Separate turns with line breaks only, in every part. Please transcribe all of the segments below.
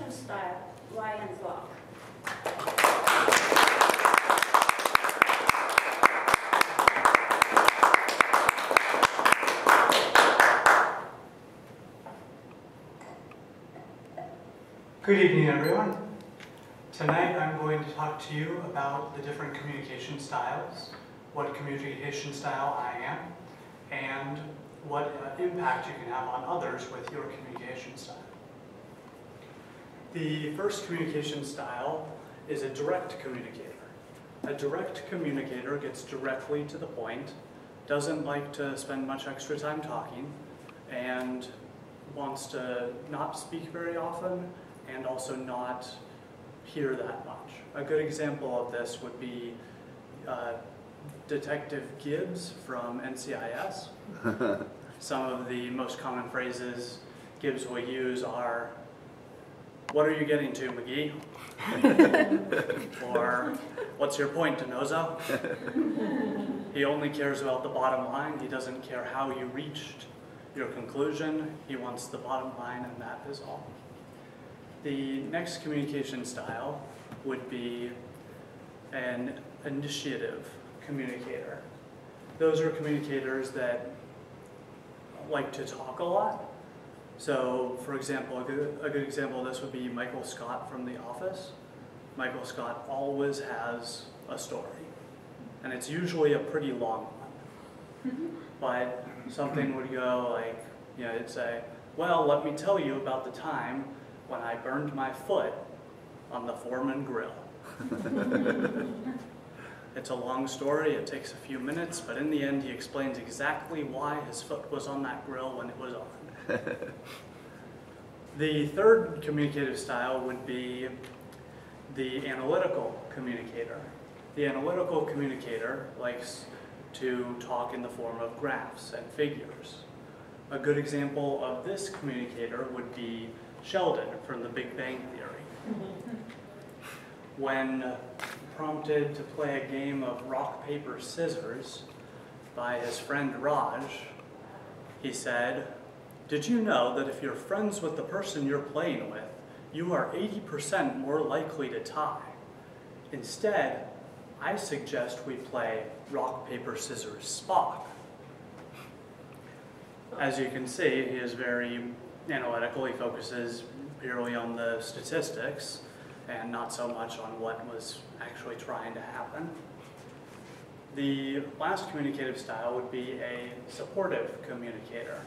communication style, Ryan Block.
Good evening, everyone. Tonight I'm going to talk to you about the different communication styles, what communication style I am, and what impact you can have on others with your communication style. The first communication style is a direct communicator. A direct communicator gets directly to the point, doesn't like to spend much extra time talking, and wants to not speak very often and also not hear that much. A good example of this would be Detective Gibbs from NCIS. Some of the most common phrases Gibbs will use are, "What are you getting to, McGee?" Or, "What's your point, Denozo?" He only cares about the bottom line. He doesn't care how you reached your conclusion. He wants the bottom line, and that is all. The next communication style would be an initiative communicator. Those are communicators that like to talk a lot. So, for example, a good example of this would be Michael Scott from The Office. Michael Scott always has a story, and it's usually a pretty long one. But something would go like, it'd say, "Well, let me tell you about the time when I burned my foot on the Foreman grill." It's a long story, it takes a few minutes, but in the end he explains exactly why his foot was on that grill when it was on. The third communicative style would be the analytical communicator. The analytical communicator likes to talk in the form of graphs and figures. A good example of this communicator would be Sheldon from The Big Bang Theory. When prompted to play a game of rock, paper, scissors by his friend Raj, he said, "Did you know that if you're friends with the person you're playing with, you are 80% more likely to tie? Instead, I suggest we play rock, paper, scissors, Spock." As you can see, he is very analytical. He focuses purely on the statistics and not so much on what was actually trying to happen. The last communicative style would be a supportive communicator.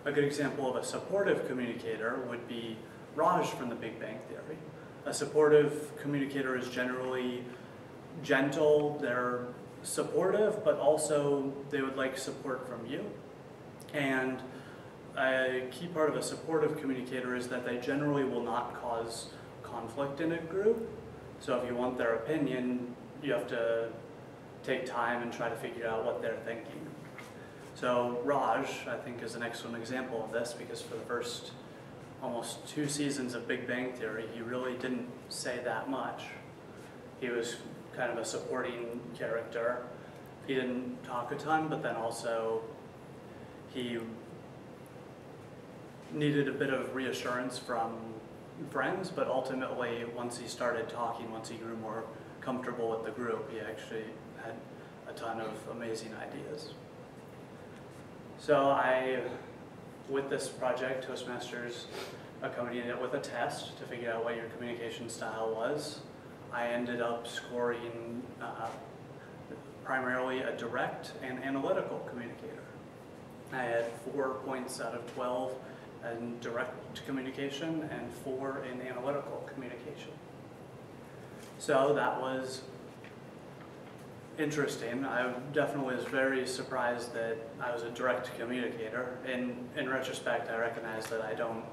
A good example of a supportive communicator would be Raj from The Big Bang Theory. A supportive communicator is generally gentle, they're supportive, but also they would like support from you. And a key part of a supportive communicator is that they generally will not cause conflict in a group. So if you want their opinion, you have to take time and try to figure out what they're thinking. So Raj, I think, is an excellent example of this, because for the first almost 2 seasons of Big Bang Theory, he really didn't say that much. He was kind of a supporting character. He didn't talk a ton, but then also he needed a bit of reassurance from friends, but ultimately, once he started talking, once he grew more comfortable with the group, he actually had a ton of amazing ideas. So with this project, Toastmasters accompanied it with a test to figure out what your communication style was. I ended up scoring primarily a direct and analytical communicator. I had 4 points out of 12 in direct communication and 4 in analytical communication. So that was interesting. I definitely was very surprised that I was a direct communicator. In retrospect, I recognize that I don't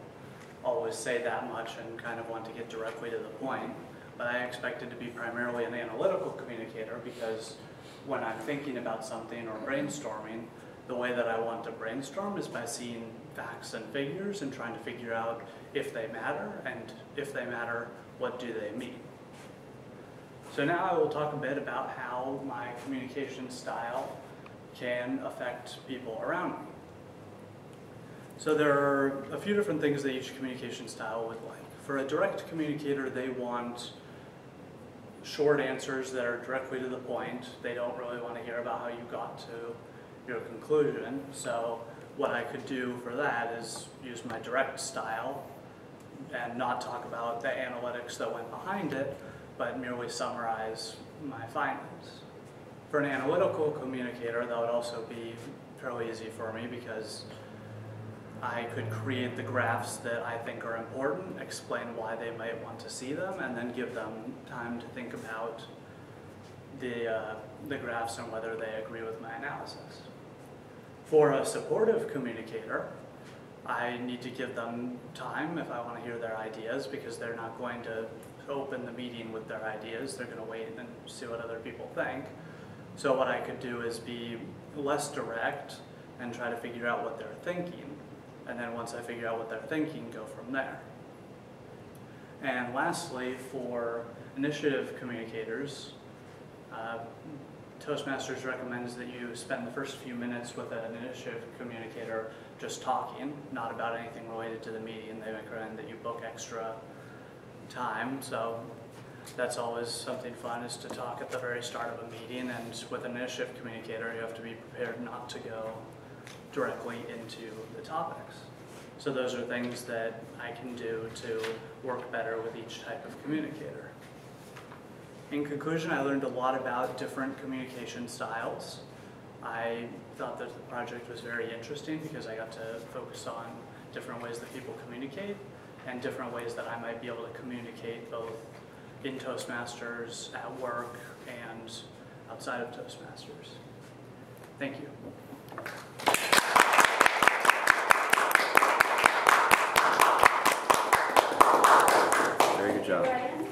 always say that much and kind of want to get directly to the point, but I expected to be primarily an analytical communicator, because when I'm thinking about something or brainstorming, the way that I want to brainstorm is by seeing facts and figures and trying to figure out if they matter, and if they matter, what do they mean. So now I will talk a bit about how my communication style can affect people around me. So there are a few different things that each communication style would like. For a direct communicator, they want short answers that are directly to the point. They don't really want to hear about how you got to your conclusion. So what I could do for that is use my direct style and not talk about the analytics that went behind it, but merely summarize my findings. For an analytical communicator, that would also be fairly easy for me because I could create the graphs that I think are important, explain why they might want to see them, and then give them time to think about the graphs and whether they agree with my analysis. For a supportive communicator, I need to give them time if I want to hear their ideas, because they're not going to open the meeting with their ideas. They're going to wait and see what other people think. So what I could do is be less direct and try to figure out what they're thinking. And then once I figure out what they're thinking, go from there. And lastly, for initiative communicators, Toastmasters recommends that you spend the first few minutes with an initiative communicator just talking, not about anything related to the meeting. They recommend that you book extra time. So that's always something fun, is to talk at the very start of a meeting. And with an initiative communicator, you have to be prepared not to go directly into the topics. So those are things that I can do to work better with each type of communicator. In conclusion, I learned a lot about different communication styles. I thought that the project was very interesting because I got to focus on different ways that people communicate and different ways that I might be able to communicate both in Toastmasters, at work, and outside of Toastmasters. Thank you.
Very good job.
Ryan?